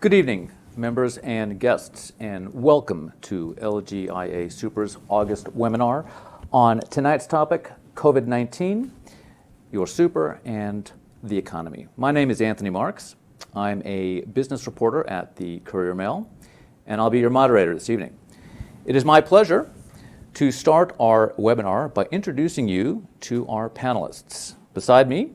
Good evening, members and guests, and welcome to LGIA Super's August webinar on tonight's topic, COVID-19, your super, and the economy. My name is Anthony Marx. I'm a business reporter at the Courier-Mail, and I'll be your moderator this evening. It is my pleasure to start our webinar by introducing you to our panelists. Beside me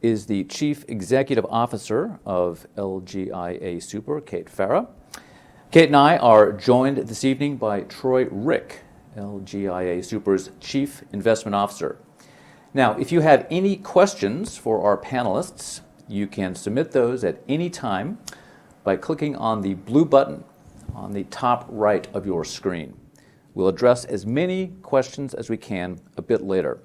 is the Chief Executive Officer of LGIA Super, Kate Farrar. Kate and I are joined this evening by Troy Rieck, LGIA Super's Chief Investment Officer. Now, if you have any questions for our panelists, you can submit those at any time by clicking on the blue button on the top right of your screen. We'll address as many questions as we can a bit later.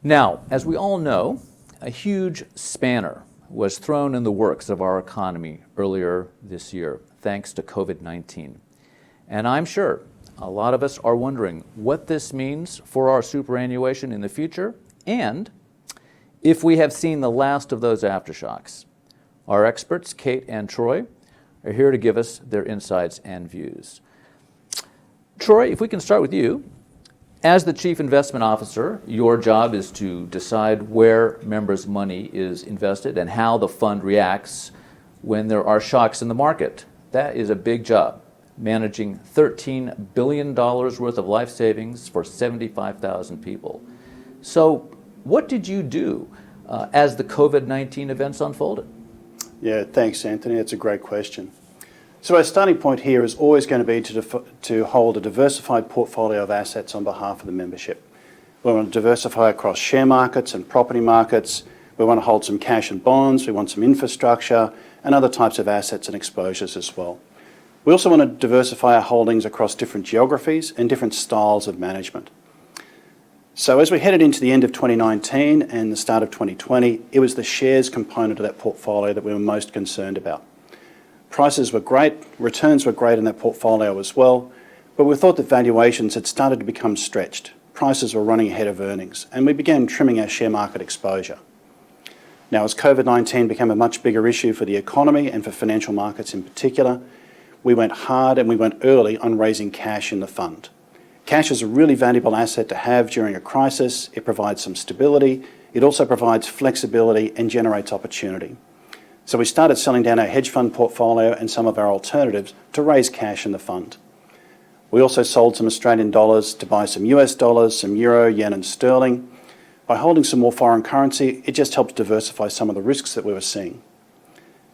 Now, as we all know, a huge spanner was thrown in the works of our economy earlier this year, thanks to COVID-19. And I'm sure a lot of us are wondering what this means for our superannuation in the future and if we have seen the last of those aftershocks. Our experts, Kate and Troy, are here to give us their insights and views. Troy, if we can start with you. As the Chief Investment Officer, your job is to decide where members' money is invested and how the fund reacts when there are shocks in the market. That is a big job, managing $13 billion worth of life savings for 75,000 people. So what did you do as the COVID-19 events unfolded? Yeah, thanks, Anthony. That's a great question. So our starting point here is always going to be to hold a diversified portfolio of assets on behalf of the membership. We want to diversify across share markets and property markets. We want to hold some cash and bonds. We want some infrastructure and other types of assets and exposures as well. We also want to diversify our holdings across different geographies and different styles of management. So as we headed into the end of 2019 and the start of 2020, it was the shares component of that portfolio that we were most concerned about. Prices were great, returns were great in that portfolio as well, but we thought that valuations had started to become stretched. Prices were running ahead of earnings, and we began trimming our share market exposure. Now, as COVID-19 became a much bigger issue for the economy and for financial markets in particular, we went hard and we went early on raising cash in the fund. Cash is a really valuable asset to have during a crisis. It provides some stability. It also provides flexibility and generates opportunity. So we started selling down our hedge fund portfolio and some of our alternatives to raise cash in the fund. We also sold some Australian dollars to buy some US dollars, some euro, yen and sterling. By holding some more foreign currency, it just helped diversify some of the risks that we were seeing.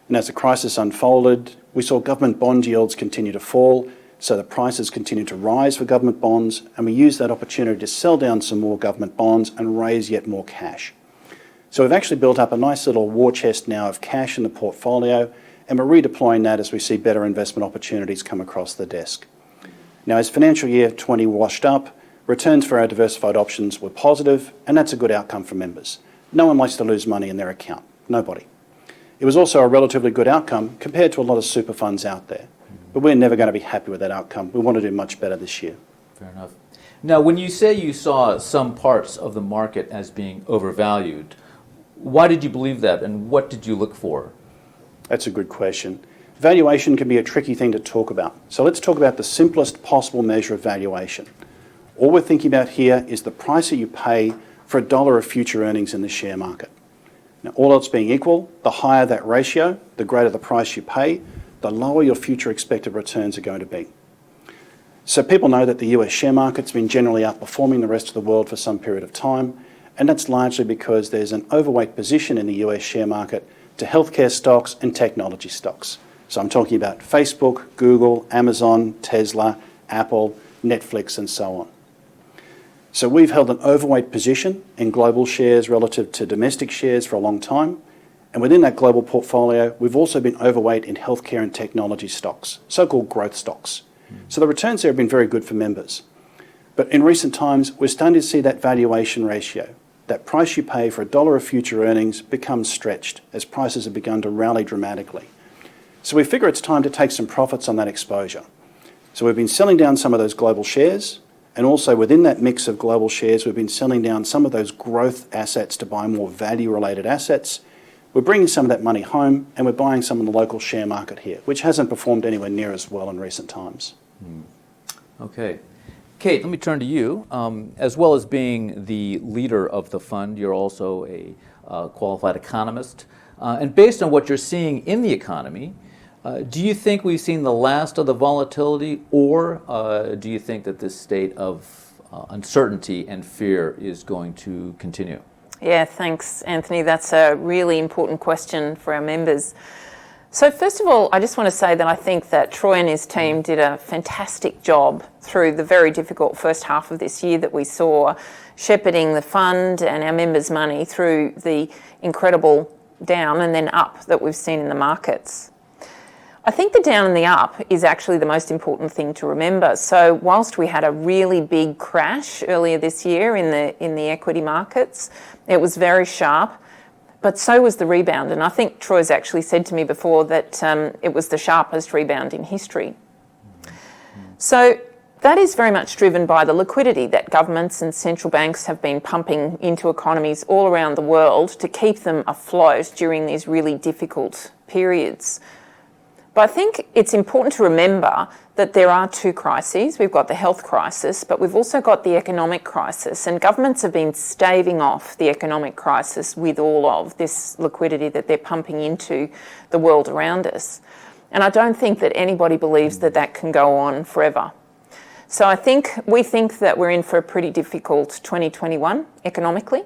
And as the crisis unfolded, we saw government bond yields continue to fall, so the prices continued to rise for government bonds, and we used that opportunity to sell down some more government bonds and raise yet more cash. So we've actually built up a nice little war chest now of cash in the portfolio, and we're redeploying that as we see better investment opportunities come across the desk. Now, as financial year 20 washed up, returns for our diversified options were positive, and that's a good outcome for members. No one likes to lose money in their account. Nobody. It was also a relatively good outcome compared to a lot of super funds out there. But we're never going to be happy with that outcome. We want to do much better this year. Fair enough. Now, when you say you saw some parts of the market as being overvalued, why did you believe that, and what did you look for? That's a good question. Valuation can be a tricky thing to talk about. So let's talk about the simplest possible measure of valuation. All we're thinking about here is the price that you pay for $1 of future earnings in the share market. Now, all else being equal, the higher that ratio, the greater the price you pay, the lower your future expected returns are going to be. So people know that the US share market's been generally outperforming the rest of the world for some period of time, and that's largely because there's an overweight position in the US share market to healthcare stocks and technology stocks. So I'm talking about Facebook, Google, Amazon, Tesla, Apple, Netflix, and so on. So we've held an overweight position in global shares relative to domestic shares for a long time. And within that global portfolio, we've also been overweight in healthcare and technology stocks, so-called growth stocks. So the returns there have been very good for members. But in recent times, we're starting to see that valuation ratio, that price you pay for $1 of future earnings, becomes stretched as prices have begun to rally dramatically. So we figure it's time to take some profits on that exposure. So we've been selling down some of those global shares, and also within that mix of global shares, we've been selling down some of those growth assets to buy more value-related assets. we're bringing some of that money home and we're buying some in the local share market here, which hasn't performed anywhere near as well in recent times. Okay. Kate, let me turn to you. As well as being the leader of the fund, you're also a qualified economist. And based on what you're seeing in the economy, do you think we've seen the last of the volatility, or do you think that this state of uncertainty and fear is going to continue? Yeah, thanks, Anthony. That's a really important question for our members. So first of all, I just want to say that I think that Troy and his team did a fantastic job through the very difficult first half of this year that we saw, shepherding the fund and our members' money through the incredible down and then up that we've seen in the markets. I think the down and the up is actually the most important thing to remember. So whilst we had a really big crash earlier this year in the equity markets, it was very sharp, but so was the rebound. And I think Troy's actually said to me before that it was the sharpest rebound in history. So that is very much driven by the liquidity that governments and central banks have been pumping into economies all around the world to keep them afloat during these really difficult periods. But I think it's important to remember that there are two crises. We've got the health crisis, but we've also got the economic crisis. And governments have been staving off the economic crisis with all of this liquidity that they're pumping into the world around us. And I don't think that anybody believes that that can go on forever. So we think that we're in for a pretty difficult 2021 economically.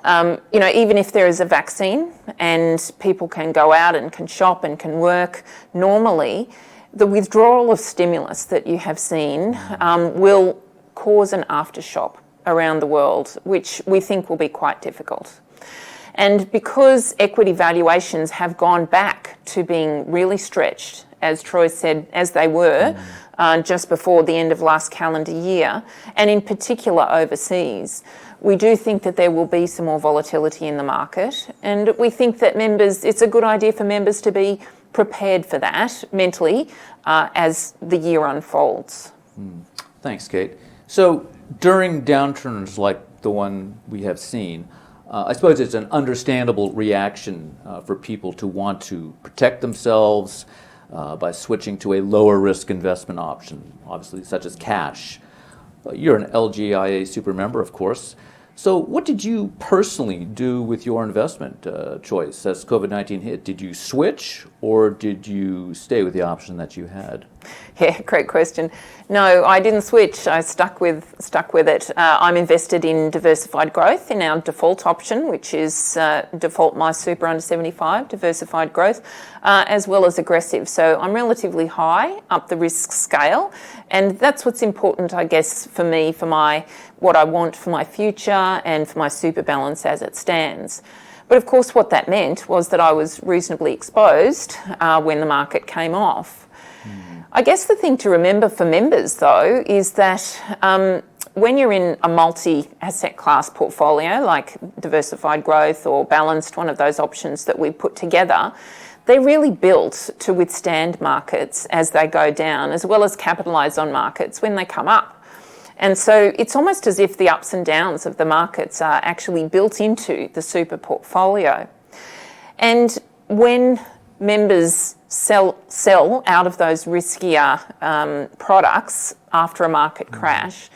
Even if there is a vaccine and people can go out and can shop and can work normally, the withdrawal of stimulus that you have seen will cause an aftershock around the world, which we think will be quite difficult. And because equity valuations have gone back to being really stretched, as Troy said, as they were just before the end of last calendar year, and in particular overseas, we do think that there will be some more volatility in the market, and we think that it's a good idea for members to be prepared for that mentally as the year unfolds. Thanks, Kate. So during downturns like the one we have seen, I suppose it's an understandable reaction for people to want to protect themselves by switching to a lower risk investment option, obviously such as cash. You're an LGIA Super member, of course. So what did you personally do with your investment choice as COVID-19 hit? Did you switch or did you stay with the option that you had? Yeah, great question. No, I didn't switch. I stuck with it. I'm invested in diversified growth in our default option, which is default My Super under 75, diversified growth, as well as aggressive. So I'm relatively high up the risk scale, and that's what's important, I guess, for me, for what I want for my future and for my super balance as it stands. But of course, what that meant was that I was reasonably exposed when the market came off. I guess the thing to remember for members, though, is that when you're in a multi-asset class portfolio, like diversified growth or balanced, one of those options that we put together, they're really built to withstand markets as they go down, as well as capitalise on markets when they come up. And so it's almost as if the ups and downs of the markets are actually built into the super portfolio. And when members sell out of those riskier products after a market crash,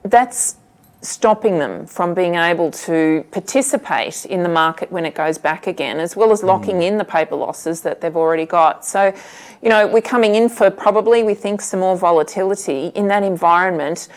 that's stopping them from being able to participate in the market when it goes back again, as well as locking in the paper losses that they've already got. So, we're coming in for probably, we think, some more volatility in that environment.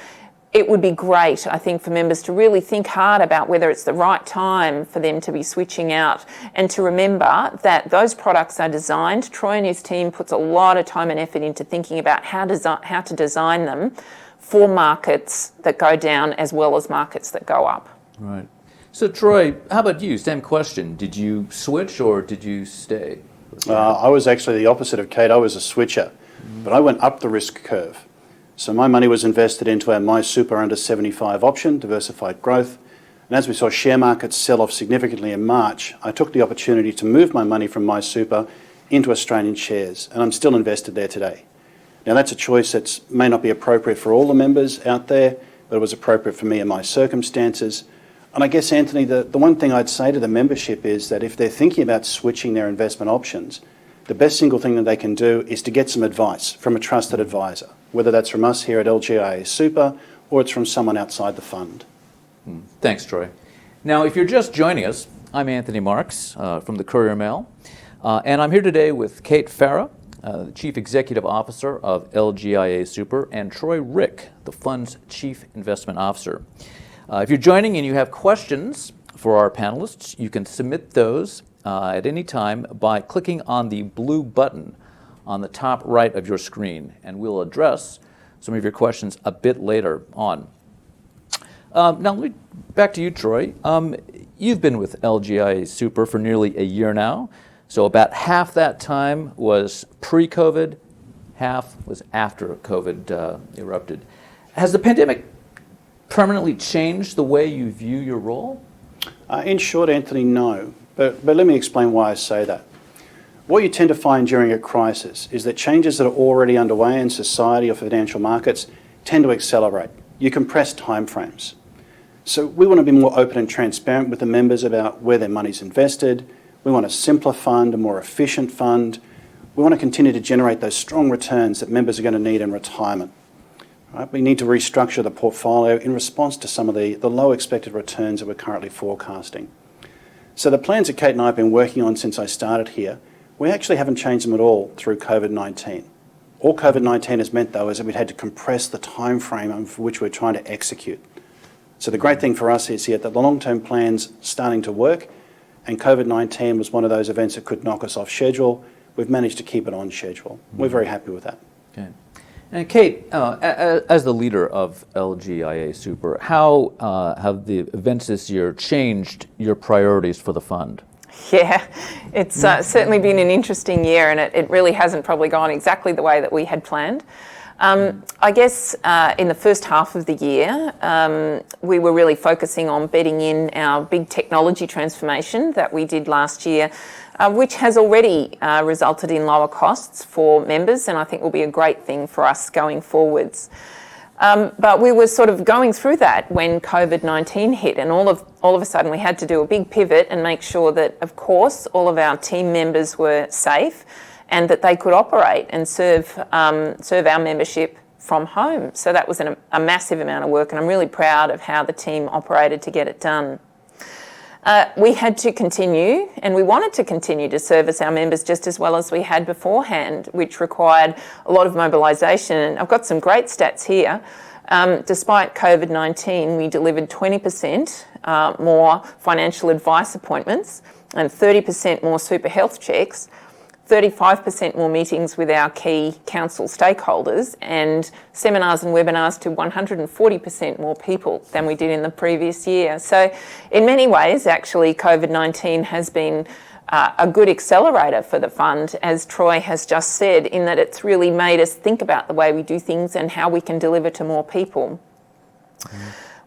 It would be great, I think, for members to really think hard about whether it's the right time for them to be switching out, and to remember that those products are designed. Troy and his team puts a lot of time and effort into thinking about how to design them for markets that go down as well as markets that go up. Right. So Troy, how about you? Same question. Did you switch or did you stay? I was actually the opposite of Kate. I was a switcher, but I went up the risk curve. So my money was invested into our My Super under 75 option, diversified growth. And as we saw share markets sell off significantly in March, I took the opportunity to move my money from My Super into Australian shares, and I'm still invested there today. Now that's a choice that may not be appropriate for all the members out there, but it was appropriate for me in my circumstances. And I guess, Anthony, the one thing I'd say to the membership is that if they're thinking about switching their investment options, the best single thing that they can do is to get some advice from a trusted advisor, whether that's from us here at LGIA Super or it's from someone outside the fund. Thanks, Troy. Now, if you're just joining us, I'm Anthony Marx from the Courier-Mail, and I'm here today with Kate Farrar, the Chief Executive Officer of LGIA Super, and Troy Rieck, the fund's Chief Investment Officer. If you're joining and you have questions for our panelists, you can submit those at any time by clicking on the blue button on the top right of your screen, and we'll address some of your questions a bit later on. Now, back to you, Troy. You've been with LGIA Super for nearly a year now, so about half that time was pre-COVID, half was after COVID erupted. Has the pandemic permanently changed the way you view your role? In short, Anthony, no. But let me explain why I say that. What you tend to find during a crisis is that changes that are already underway in society or financial markets tend to accelerate. You compress timeframes. So we want to be more open and transparent with the members about where their money's invested. We want a simpler fund, a more efficient fund. We want to continue to generate those strong returns that members are going to need in retirement. Right? We need to restructure the portfolio in response to some of the low expected returns that we're currently forecasting. So the plans that Kate and I have been working on since I started here, we actually haven't changed them at all through COVID-19. All COVID-19 has meant, though, is that we've had to compress the time frame for which we're trying to execute. So the great thing for us is here that the long-term plan's starting to work, and COVID-19 was one of those events that could knock us off schedule. We've managed to keep it on schedule. We're very happy with that. Okay. And Kate, as the leader of LGIA Super, how have the events this year changed your priorities for the fund? Yeah, it's certainly been an interesting year, and it really hasn't probably gone exactly the way that we had planned. I guess in the first half of the year, we were really focusing on bedding in our big technology transformation that we did last year, which has already resulted in lower costs for members, and I think will be a great thing for us going forwards. But we were sort of going through that when COVID-19 hit, and all of a sudden we had to do a big pivot and make sure that, of course, all of our team members were safe and that they could operate and serve our membership from home. So that was a massive amount of work, and I'm really proud of how the team operated to get it done. We had to continue, and we wanted to continue to service our members just as well as we had beforehand, which required a lot of mobilisation. And I've got some great stats here. Despite COVID-19, we delivered 20% more financial advice appointments and 30% more super health checks, 35% more meetings with our key council stakeholders, and seminars and webinars to 140% more people than we did in the previous year. So in many ways, actually, COVID-19 has been a good accelerator for the fund, as Troy has just said, in that it's really made us think about the way we do things and how we can deliver to more people.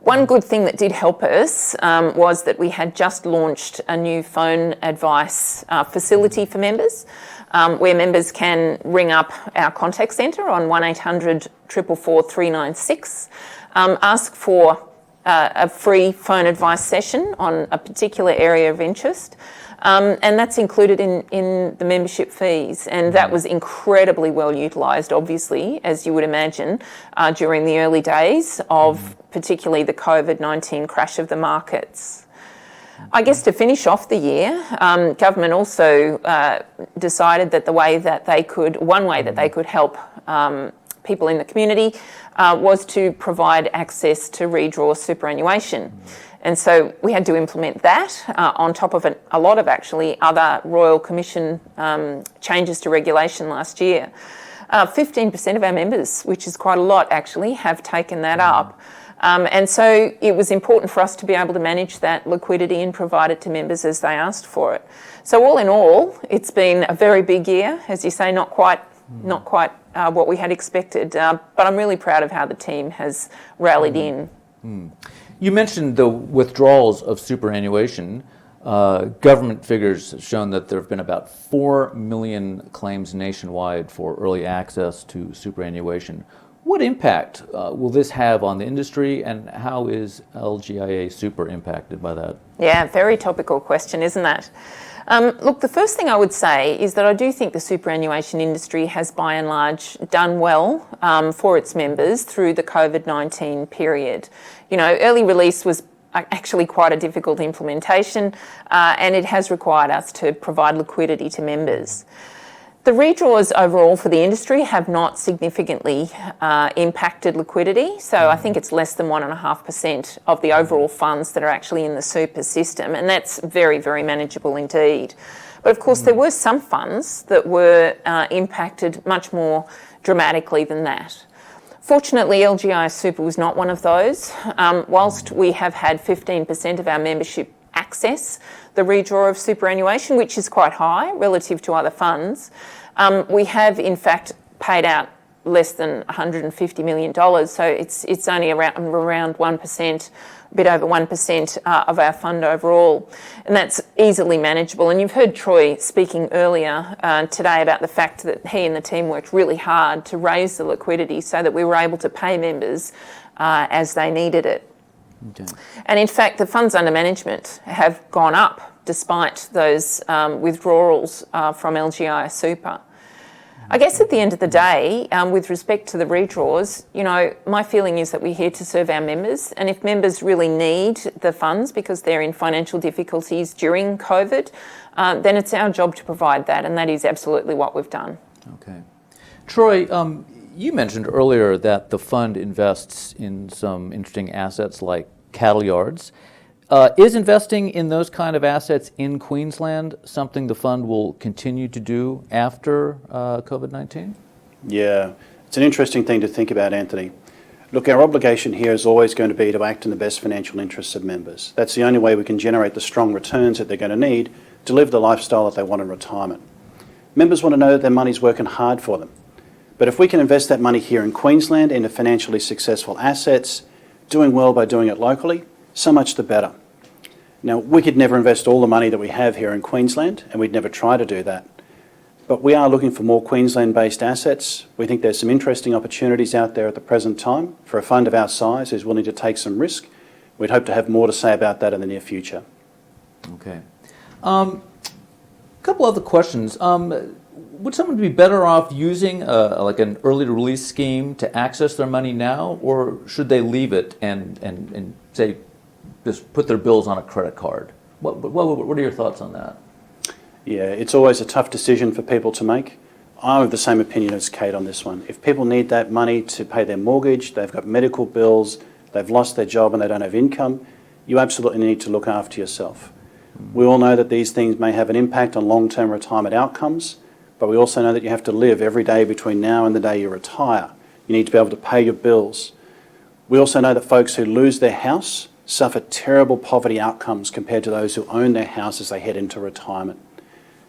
One good thing that did help us was that we had just launched a new phone advice facility for members, where members can ring up our contact centre on 1800 444 396, ask for a free phone advice session on a particular area of interest, and that's included in the membership fees, and that was incredibly well utilised, obviously, as you would imagine, during the early days of particularly the COVID-19 crash of the markets. I guess to finish off the year, government also decided that one way that they could help people in the community was to provide access to redraw superannuation. And so we had to implement that on top of a lot of actually other Royal Commission changes to regulation last year. 15% of our members, which is quite a lot actually, have taken that up. And so it was important for us to be able to manage that liquidity and provide it to members as they asked for it. So all in all, it's been a very big year, as you say, not quite what we had expected, but I'm really proud of how the team has rallied in. You mentioned the withdrawals of superannuation. Government figures have shown that there have been about 4 million claims nationwide for early access to superannuation. What impact will this have on the industry, and how is LGIA Super impacted by that? Yeah, very topical question, isn't that? Look, the first thing I would say is that I do think the superannuation industry has by and large done well for its members through the COVID-19 period. You know, early release was actually quite a difficult implementation and it has required us to provide liquidity to members. The redraws overall for the industry have not significantly impacted liquidity, so I think it's less than 1.5% of the overall funds that are actually in the super system, and that's very, very manageable indeed. But of course there were some funds that were impacted much more dramatically than that. Fortunately, LGIA Super was not one of those. Whilst we have had 15% of our membership access the redraw of superannuation, which is quite high relative to other funds, we have in fact paid out less than $150 million, so it's only around 1%, a bit over 1% of our fund overall, and that's easily manageable. And you've heard Troy speaking earlier today about the fact that he and the team worked really hard to raise the liquidity so that we were able to pay members as they needed it. Okay. And in fact, the funds under management have gone up despite those withdrawals from LGIA Super. I guess at the end of the day, with respect to the redraws, you know, my feeling is that we're here to serve our members, and if members really need the funds because they're in financial difficulties during COVID, then it's our job to provide that, and that is absolutely what we've done. Okay. Troy, you mentioned earlier that the fund invests in some interesting assets like cattle yards. Is investing in those kind of assets in Queensland something the fund will continue to do after COVID-19? Yeah, it's an interesting thing to think about, Anthony. Look, our obligation here is always going to be to act in the best financial interests of members. That's the only way we can generate the strong returns that they're going to need to live the lifestyle that they want in retirement. Members want to know that their money's working hard for them. But if we can invest that money here in Queensland into financially successful assets, doing well by doing it locally, so much the better. Now, we could never invest all the money that we have here in Queensland, and we'd never try to do that. But we are looking for more Queensland-based assets. We think there's some interesting opportunities out there at the present time for a fund of our size who's willing to take some risk. We'd hope to have more to say about that in the near future. Okay. A couple other questions. Would someone be better off using like an early release scheme to access their money now, or should they leave it and say, just put their bills on a credit card? What are your thoughts on that? Yeah, it's always a tough decision for people to make. I'm of the same opinion as Kate on this one. If people need that money to pay their mortgage, they've got medical bills, they've lost their job and they don't have income, you absolutely need to look after yourself. We all know that these things may have an impact on long-term retirement outcomes, but we also know that you have to live every day between now and the day you retire. You need to be able to pay your bills. We also know that folks who lose their house suffer terrible poverty outcomes compared to those who own their house as they head into retirement.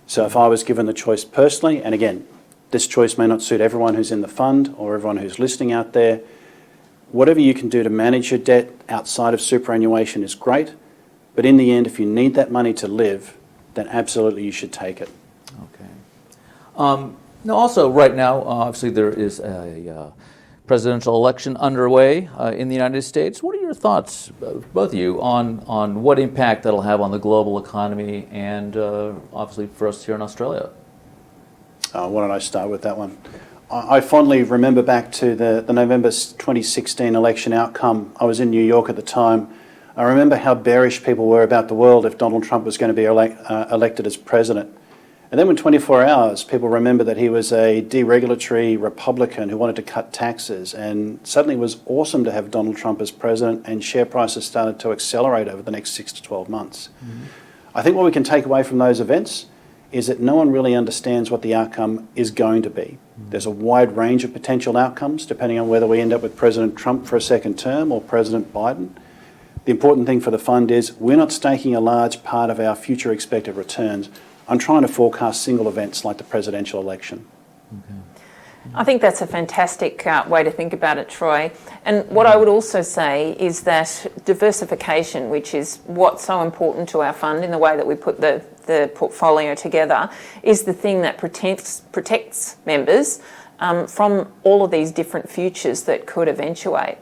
So if I was given the choice personally, and again, this choice may not suit everyone who's in the fund or everyone who's listening out there, whatever you can do to manage your debt outside of superannuation is great, but in the end, if you need that money to live, then absolutely you should take it. Okay. Now also right now, obviously there is a presidential election underway in the United States. What are your thoughts, both of you, on what impact that'll have on the global economy and obviously for us here in Australia? Why don't I start with that one? I fondly remember back to the November 2016 election outcome. I was in New York at the time. I remember how bearish people were about the world if Donald Trump was going to be elected as president. And then in 24 hours, people remember that he was a deregulatory Republican who wanted to cut taxes, and suddenly it was awesome to have Donald Trump as president, and share prices started to accelerate over the next 6 to 12 months. Mm-hmm. I think what we can take away from those events is that no one really understands what the outcome is going to be. Mm-hmm. There's a wide range of potential outcomes depending on whether we end up with President Trump for a second term or President Biden. The important thing for the fund is we're not staking a large part of our future expected returns on trying to forecast single events like the presidential election. Okay. I think that's a fantastic way to think about it, Troy. And what I would also say is that diversification, which is what's so important to our fund in the way that we put the portfolio together, is the thing that protects members from all of these different futures that could eventuate.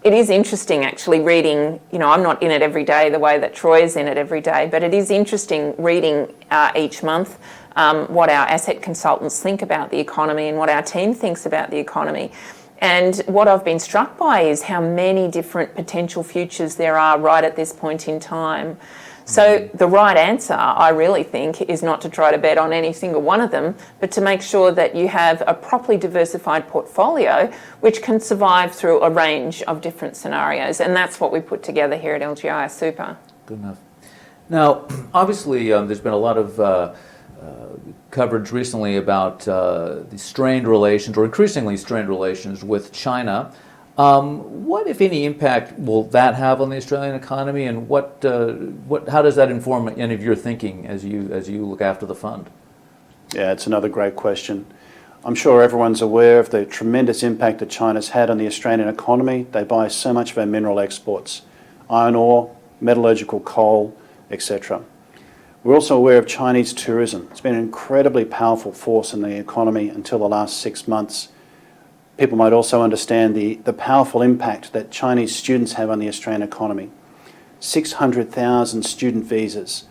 It is interesting actually reading, I'm not in it every day the way that Troy is in it every day, but it is interesting reading each month what our asset consultants think about the economy and what our team thinks about the economy. And what I've been struck by is how many different potential futures there are right at this point in time. So the right answer, I really think, is not to try to bet on any single one of them, but to make sure that you have a properly diversified portfolio which can survive through a range of different scenarios. And that's what we put together here at LGIA Super. Good enough. Now, obviously, there's been a lot of coverage recently about the strained relations, or increasingly strained relations, with China. What, if any, impact will that have on the Australian economy, and how does that inform any of your thinking as you look after the fund? Yeah, it's another great question. I'm sure everyone's aware of the tremendous impact that China's had on the Australian economy. They buy so much of our mineral exports, iron ore, metallurgical coal, etc. We're also aware of Chinese tourism. It's been an incredibly powerful force in the economy until the last 6 months. People might also understand the powerful impact that Chinese students have on the Australian economy. 600,000 student visas.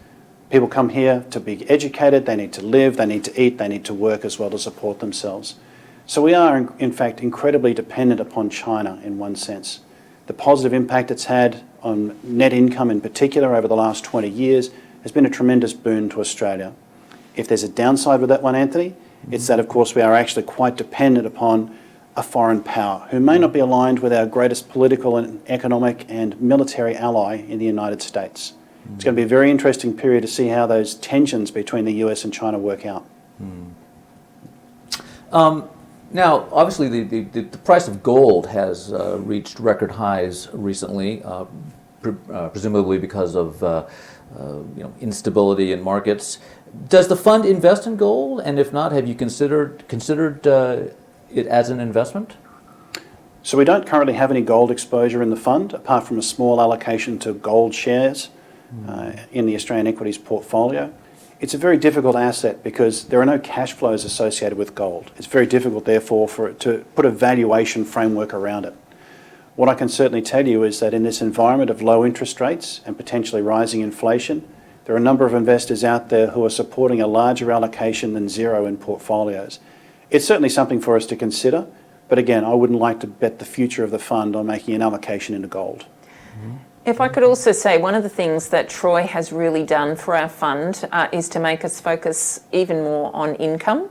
People come here to be educated, they need to live, they need to eat, they need to work as well to support themselves. So we are, in fact, incredibly dependent upon China in one sense. The positive impact it's had on net income in particular over the last 20 years has been a tremendous boon to Australia. If there's a downside with that one, Anthony, it's that, of course, we are actually quite dependent upon a foreign power who may not be aligned with our greatest political and economic and military ally in the United States. It's going to be a very interesting period to see how those tensions between the US and China work out. Now, obviously, the price of gold has reached record highs recently, presumably because of instability in markets. Does the fund invest in gold? And if not, have you considered it as an investment? So we don't currently have any gold exposure in the fund, apart from a small allocation to gold shares in the Australian equities portfolio. It's a very difficult asset because there are no cash flows associated with gold. It's very difficult, therefore, for it to put a valuation framework around it. What I can certainly tell you is that in this environment of low interest rates and potentially rising inflation, there are a number of investors out there who are supporting a larger allocation than zero in portfolios. It's certainly something for us to consider, but again, I wouldn't like to bet the future of the fund on making an allocation into gold. If I could also say, one of the things that Troy has really done for our fund is to make us focus even more on income.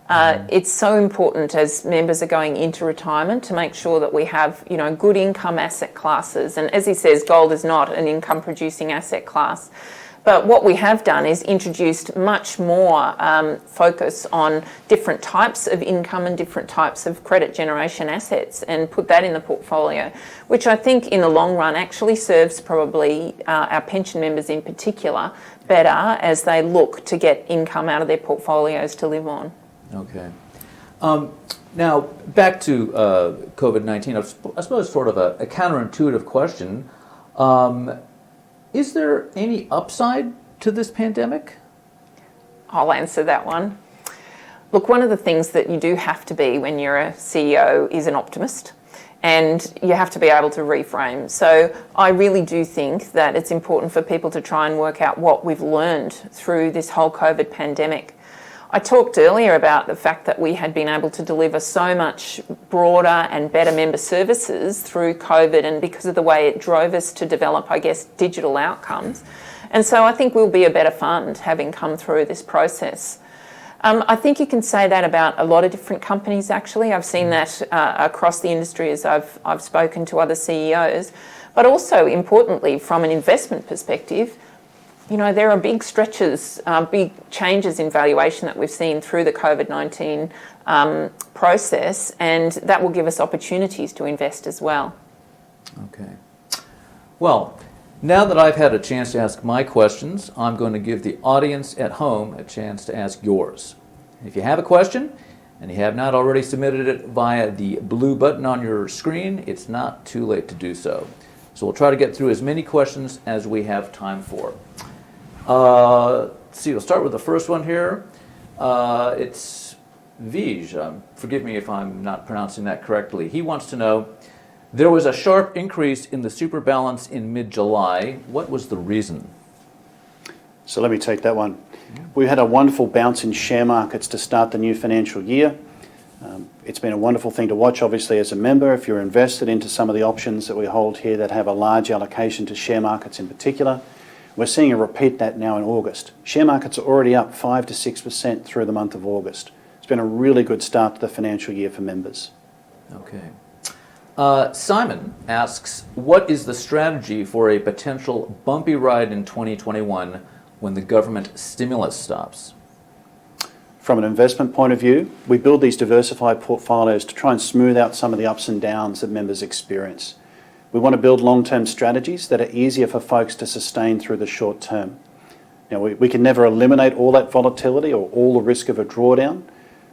It's so important as members are going into retirement to make sure that we have, good income asset classes. And as he says, gold is not an income producing asset class. But what we have done is introduced much more focus on different types of income and different types of credit generation assets and put that in the portfolio, which I think in the long run actually serves probably our pension members in particular better as they look to get income out of their portfolios to live on. Okay. Now, back to COVID-19, I suppose sort of a counterintuitive question. Is there any upside to this pandemic? I'll answer that one. Look, one of the things that you do have to be when you're a CEO is an optimist, and you have to be able to reframe. So I really do think that it's important for people to try and work out what we've learned through this whole COVID pandemic. I talked earlier about the fact that we had been able to deliver so much broader and better member services through COVID, and because of the way it drove us to develop, I guess, digital outcomes. And so I think we'll be a better fund having come through this process. I think you can say that about a lot of different companies, actually. I've seen that across the industry as I've spoken to other CEOs. But also, importantly, from an investment perspective, there are big stretches, big changes in valuation that we've seen through the COVID-19 process, and that will give us opportunities to invest as well. Okay. Well, now that I've had a chance to ask my questions, I'm going to give the audience at home a chance to ask yours. If you have a question and you have not already submitted it via the blue button on your screen, it's not too late to do so. So we'll try to get through as many questions as we have time for. Let's see, we'll start with the first one here. It's Vij, forgive me if I'm not pronouncing that correctly. He wants to know, there was a sharp increase in the super balance in mid-July. What was the reason? So let me take that one. We had a wonderful bounce in share markets to start the new financial year. It's been a wonderful thing to watch, obviously, as a member. If you're invested into some of the options that we hold here that have a large allocation to share markets in particular, we're seeing a repeat that now in August. Share markets are already up 5 to 6% through the month of August. It's been a really good start to the financial year for members. Okay. Simon asks, what is the strategy for a potential bumpy ride in 2021 when the government stimulus stops? From an investment point of view, we build these diversified portfolios to try and smooth out some of the ups and downs that members experience. We want to build long-term strategies that are easier for folks to sustain through the short term. Now, we can never eliminate all that volatility or all the risk of a drawdown,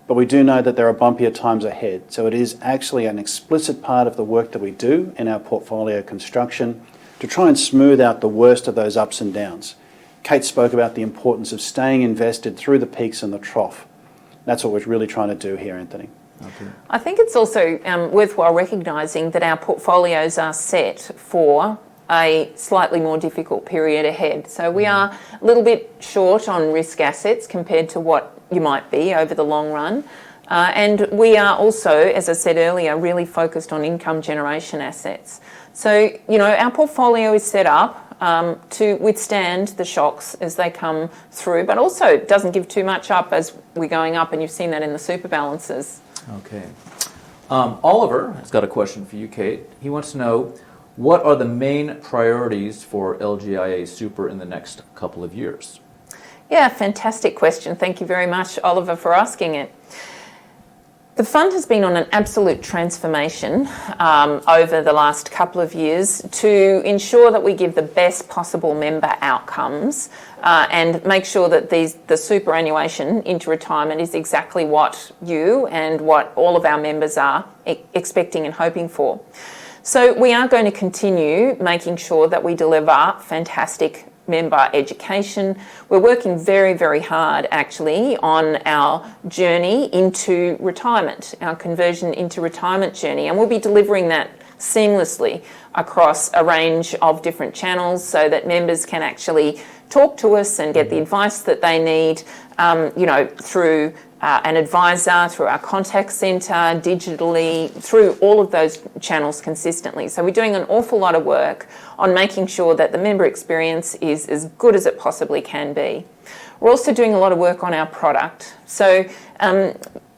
but we do know that there are bumpier times ahead. So it is actually an explicit part of the work that we do in our portfolio construction to try and smooth out the worst of those ups and downs. Kate spoke about the importance of staying invested through the peaks and the trough. That's what we're really trying to do here, Anthony. Okay. I think it's also worthwhile recognising that our portfolios are set for a slightly more difficult period ahead. So we are a little bit short on risk assets compared to what you might be over the long run. And we are also, as I said earlier, really focused on income generation assets. So, our portfolio is set up to withstand the shocks as they come through, but also doesn't give too much up as we're going up, and you've seen that in the super balances. Okay. Oliver has got a question for you, Kate. He wants to know, what are the main priorities for LGIA Super in the next couple of years? Yeah, fantastic question. Thank you very much, Oliver, for asking it. The fund has been on an absolute transformation over the last couple of years to ensure that we give the best possible member outcomes and make sure that the superannuation into retirement is exactly what you and what all of our members are expecting and hoping for. So we are going to continue making sure that we deliver fantastic member education. We're working very, very hard actually on our journey into retirement, our conversion into retirement journey, and we'll be delivering that seamlessly across a range of different channels so that members can actually talk to us and get the advice that they need, through an advisor, through our contact centre, digitally, through all of those channels consistently. So we're doing an awful lot of work on making sure that the member experience is as good as it possibly can be. We're also doing a lot of work on our product. So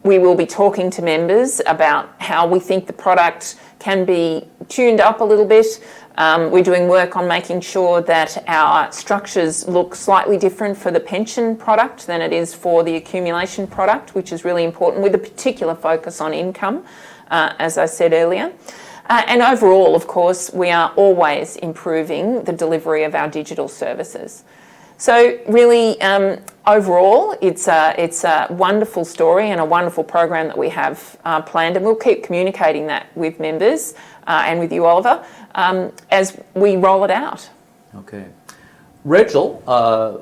we will be talking to members about how we think the product can be tuned up a little bit. We're doing work on making sure that our structures look slightly different for the pension product than it is for the accumulation product, which is really important, with a particular focus on income, as I said earlier. And overall, of course, we are always improving the delivery of our digital services. So really, overall, it's a wonderful story and a wonderful program that we have planned, and we'll keep communicating that with members and with you, Oliver, as we roll it out. Okay. Rachel,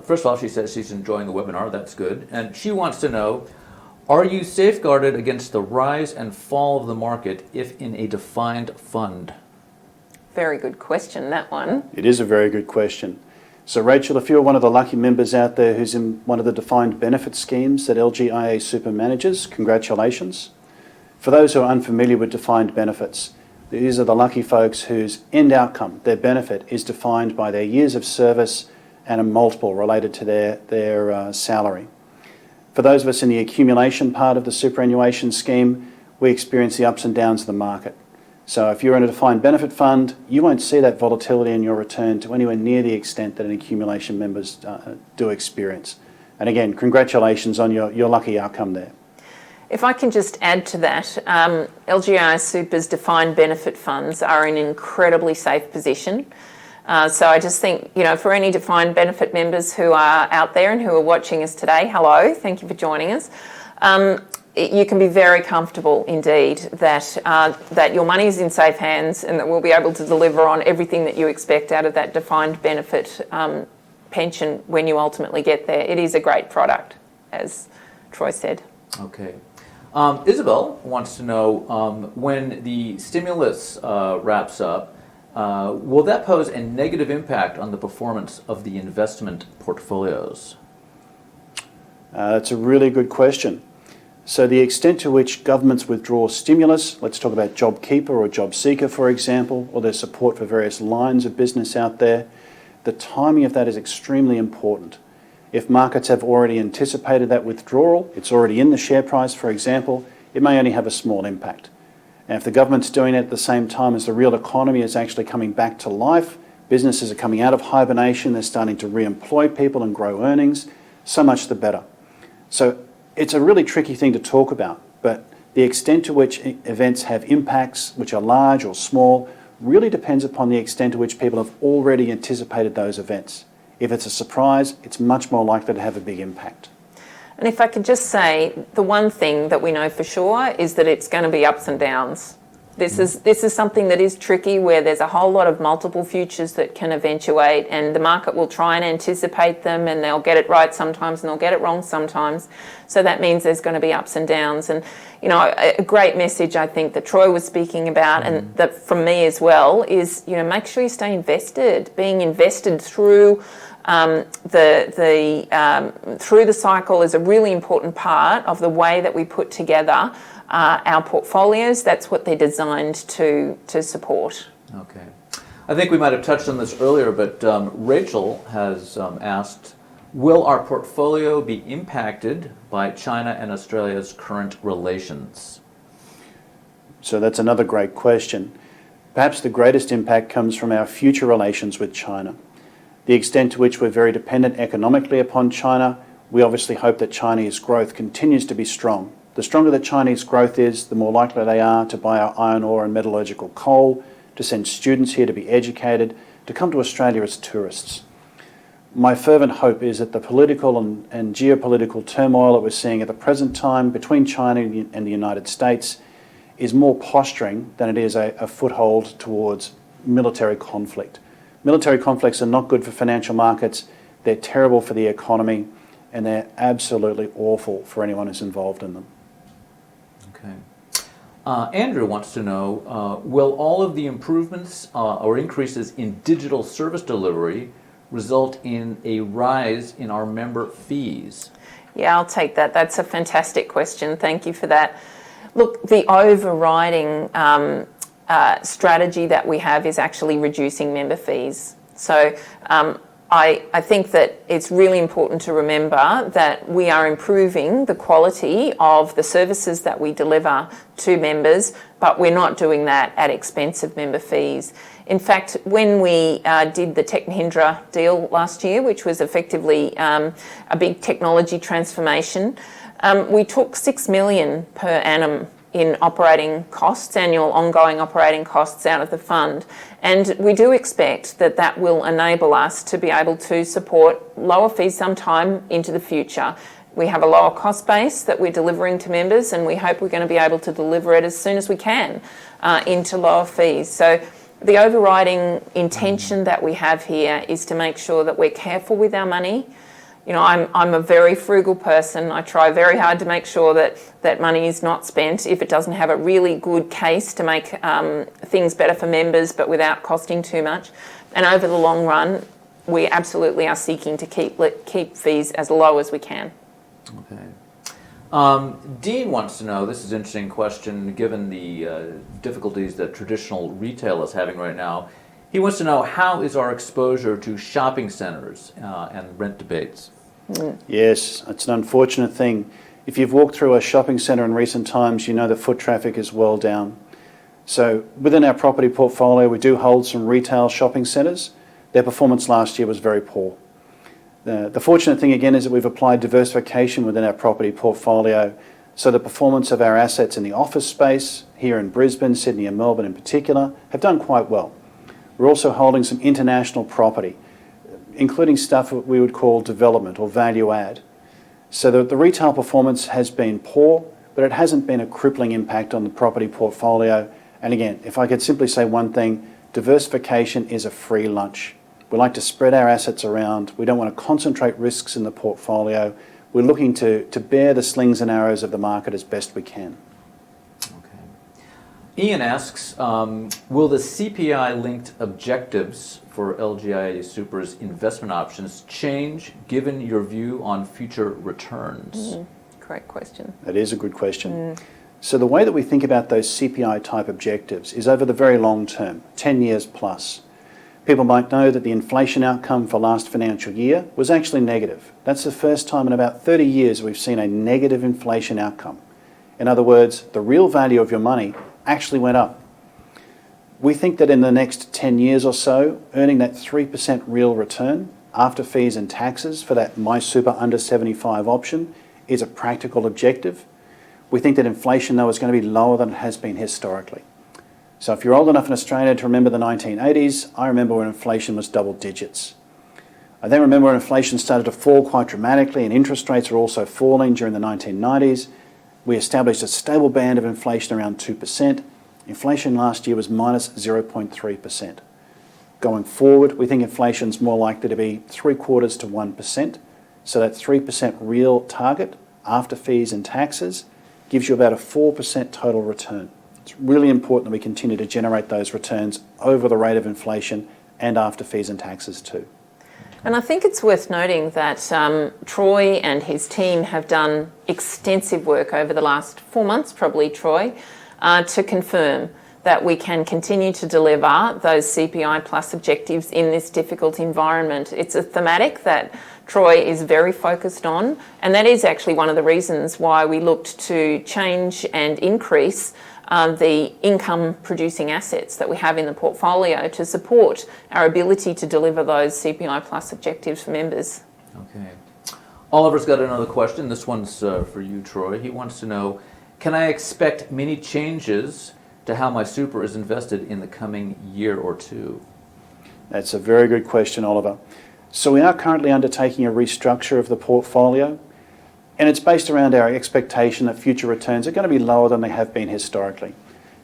first of all, she says she's enjoying the webinar. That's good. And she wants to know, are you safeguarded against the rise and fall of the market if in a defined fund? Very good question, that one. It is a very good question. So Rachel, if you're one of the lucky members out there who's in one of the defined benefit schemes that LGIA Super manages, congratulations. For those who are unfamiliar with defined benefits, these are the lucky folks whose end outcome, their benefit, is defined by their years of service and a multiple related to their salary. For those of us in the accumulation part of the superannuation scheme, we experience the ups and downs of the market. So if you're in a defined benefit fund, you won't see that volatility in your return to anywhere near the extent that an accumulation members do experience. And again, congratulations on your lucky outcome there. If I can just add to that, LGIA Super's defined benefit funds are in an incredibly safe position. So I just think, for any defined benefit members who are out there and who are watching us today, hello, thank you for joining us. You can be very comfortable indeed that your money is in safe hands and that we'll be able to deliver on everything that you expect out of that defined benefit pension when you ultimately get there. It is a great product, as Troy said. Okay. Isabel wants to know when the stimulus wraps up, will that pose a negative impact on the performance of the investment portfolios? That's a really good question. So the extent to which governments withdraw stimulus, let's talk about JobKeeper or JobSeeker, for example, or their support for various lines of business out there, the timing of that is extremely important. If markets have already anticipated that withdrawal, it's already in the share price, for example, it may only have a small impact. And if the government's doing it at the same time as the real economy is actually coming back to life, businesses are coming out of hibernation, they're starting to re-employ people and grow earnings, so much the better. So it's a really tricky thing to talk about, but the extent to which events have impacts, which are large or small, really depends upon the extent to which people have already anticipated those events. If it's a surprise, it's much more likely to have a big impact. And if I could just say, the one thing that we know for sure is that it's going to be ups and downs. This is something that is tricky, where there's a whole lot of multiple futures that can eventuate, and the market will try and anticipate them, and they'll get it right sometimes and they'll get it wrong sometimes. So that means there's going to be ups and downs. And, you know, a great message I think that Troy was speaking about, and that from me as well, is, you know, make sure you stay invested. Being invested through through the cycle is a really important part of the way that we put together our portfolios. That's what they're designed to support. Okay. I think we might have touched on this earlier, but Rachel has asked, will our portfolio be impacted by China and Australia's current relations? So that's another great question. Perhaps the greatest impact comes from our future relations with China. The extent to which we're very dependent economically upon China, we obviously hope that Chinese growth continues to be strong. The stronger that Chinese growth is, the more likely they are to buy our iron ore and metallurgical coal, to send students here to be educated, to come to Australia as tourists. My fervent hope is that the political and geopolitical turmoil that we're seeing at the present time between China and the United States is more posturing than it is a foothold towards military conflict. Military conflicts are not good for financial markets, they're terrible for the economy, and they're absolutely awful for anyone who's involved in them. Okay. Andrew wants to know, will all of the improvements or increases in digital service delivery result in a rise in our member fees? Yeah, I'll take that. That's a fantastic question. Thank you for that. Look, the overriding strategy that we have is actually reducing member fees. So I think that it's really important to remember that we are improving the quality of the services that we deliver to members, but we're not doing that at expense of member fees. In fact, when we did the Tech Mahindra deal last year, which was effectively a big technology transformation, we took $6 million per annum in operating costs, annual ongoing operating costs out of the fund. And we do expect that that will enable us to be able to support lower fees sometime into the future. We have a lower cost base that we're delivering to members, and we hope we're going to be able to deliver it as soon as we can into lower fees. So the overriding intention that we have here is to make sure that we're careful with our money. You know, I'm a very frugal person. I try very hard to make sure that money is not spent if it doesn't have a really good case to make things better for members, but without costing too much. And over the long run, we absolutely are seeking to keep fees as low as we can. Okay. Dean wants to know, this is an interesting question, given the difficulties that traditional retail is having right now. He wants to know, how is our exposure to shopping centres and rent debates? Yes, it's an unfortunate thing. If you've walked through a shopping centre in recent times, you know that foot traffic is well down. So within our property portfolio, we do hold some retail shopping centres. Their performance last year was very poor. The fortunate thing again is that we've applied diversification within our property portfolio, so the performance of our assets in the office space here in Brisbane, Sydney and Melbourne in particular have done quite well. We're also holding some international property, including stuff that we would call development or value add. So the retail performance has been poor, but it hasn't been a crippling impact on the property portfolio. And again, if I could simply say one thing, diversification is a free lunch. We like to spread our assets around. We don't want to concentrate risks in the portfolio. we're looking to bear the slings and arrows of the market as best we can. Okay. Ian asks, will the CPI-linked objectives for LGIA Super's investment options change given your view on future returns? Great question. That is a good question. So the way that we think about those CPI-type objectives is over the very long term, 10 years plus. People might know that the inflation outcome for last financial year was actually negative. That's the first time in about 30 years we've seen a negative inflation outcome. In other words, the real value of your money actually went up. We think that in the next 10 years or so, earning that 3% real return after fees and taxes for that My Super under 75 option is a practical objective. We think that inflation, though, is going to be lower than it has been historically. So if you're old enough in Australia to remember the 1980s, I remember when inflation was double digits. I then remember when inflation started to fall quite dramatically and interest rates were also falling during the 1990s. We established a stable band of inflation around 2%. Inflation last year was minus 0.3%. Going forward, we think inflation is more likely to be 0.75% to 1%. So that 3% real target after fees and taxes gives you about a 4% total return. It's really important that we continue to generate those returns over the rate of inflation and after fees and taxes too. And I think it's worth noting that Troy and his team have done extensive work over the last 4 months, probably, Troy, to confirm that we can continue to deliver those CPI plus objectives in this difficult environment. It's a thematic that Troy is very focused on, and that is actually one of the reasons why we looked to change and increase the income producing assets that we have in the portfolio to support our ability to deliver those CPI plus objectives for members. Okay. Oliver's got another question. This one's for you, Troy. He wants to know, can I expect many changes to how my super is invested in the coming year or two? That's a very good question, Oliver. So we are currently undertaking a restructure of the portfolio, and it's based around our expectation that future returns are going to be lower than they have been historically.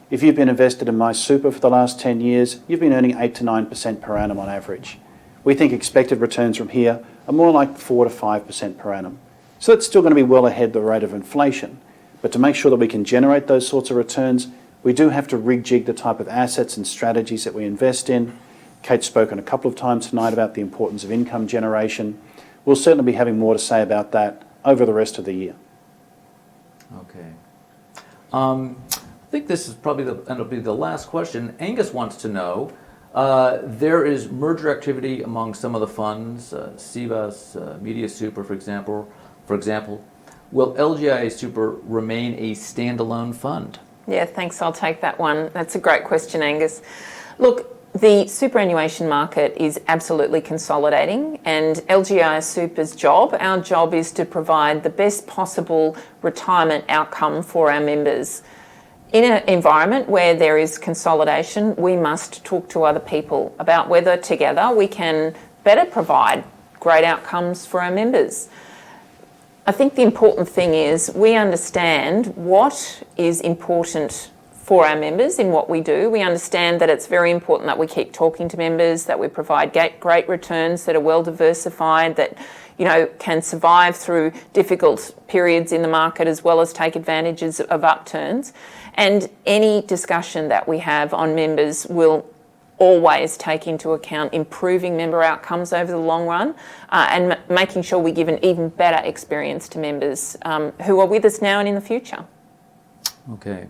If you've been invested in My Super for the last 10 years, you've been earning 8 to 9% per annum on average. We think expected returns from here are more like 4 to 5% per annum. So it's still going to be well ahead of the rate of inflation. But to make sure that we can generate those sorts of returns, we do have to rejig the type of assets and strategies that we invest in. Kate's spoken a couple of times tonight about the importance of income generation. We'll certainly be having more to say about that over the rest of the year. Okay. I think this is probably it'll be the last question. Angus wants to know, there is merger activity among some of the funds, CBAS, Media Super, for example. Will LGIA Super remain a standalone fund? Yeah, thanks. I'll take that one. That's a great question, Angus. Look, the superannuation market is absolutely consolidating, and LGIA Super's job, our job, is to provide the best possible retirement outcome for our members. In an environment where there is consolidation, we must talk to other people about whether together we can better provide great outcomes for our members. I think the important thing is we understand what is important for our members in what we do. We understand that it's very important that we keep talking to members, that we provide great returns that are well diversified, that can survive through difficult periods in the market as well as take advantages of upturns. And any discussion that we have on members will always take into account improving member outcomes over the long run and making sure we give an even better experience to members who are with us now and in the future. Okay.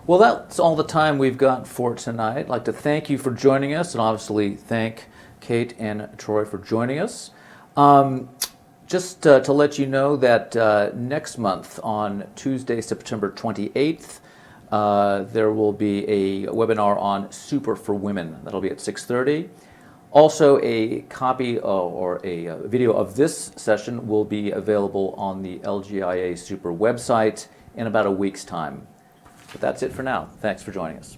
Well, that's all the time we've got for tonight. I'd like to thank you for joining us, and obviously thank Kate and Troy for joining us. Just to let you know that next month on Tuesday, September 28th, there will be a webinar on Super for Women. That'll be at 6:30. Also, a copy or a video of this session will be available on the LGIA Super website in about a week's time. But that's it for now. Thanks for joining us.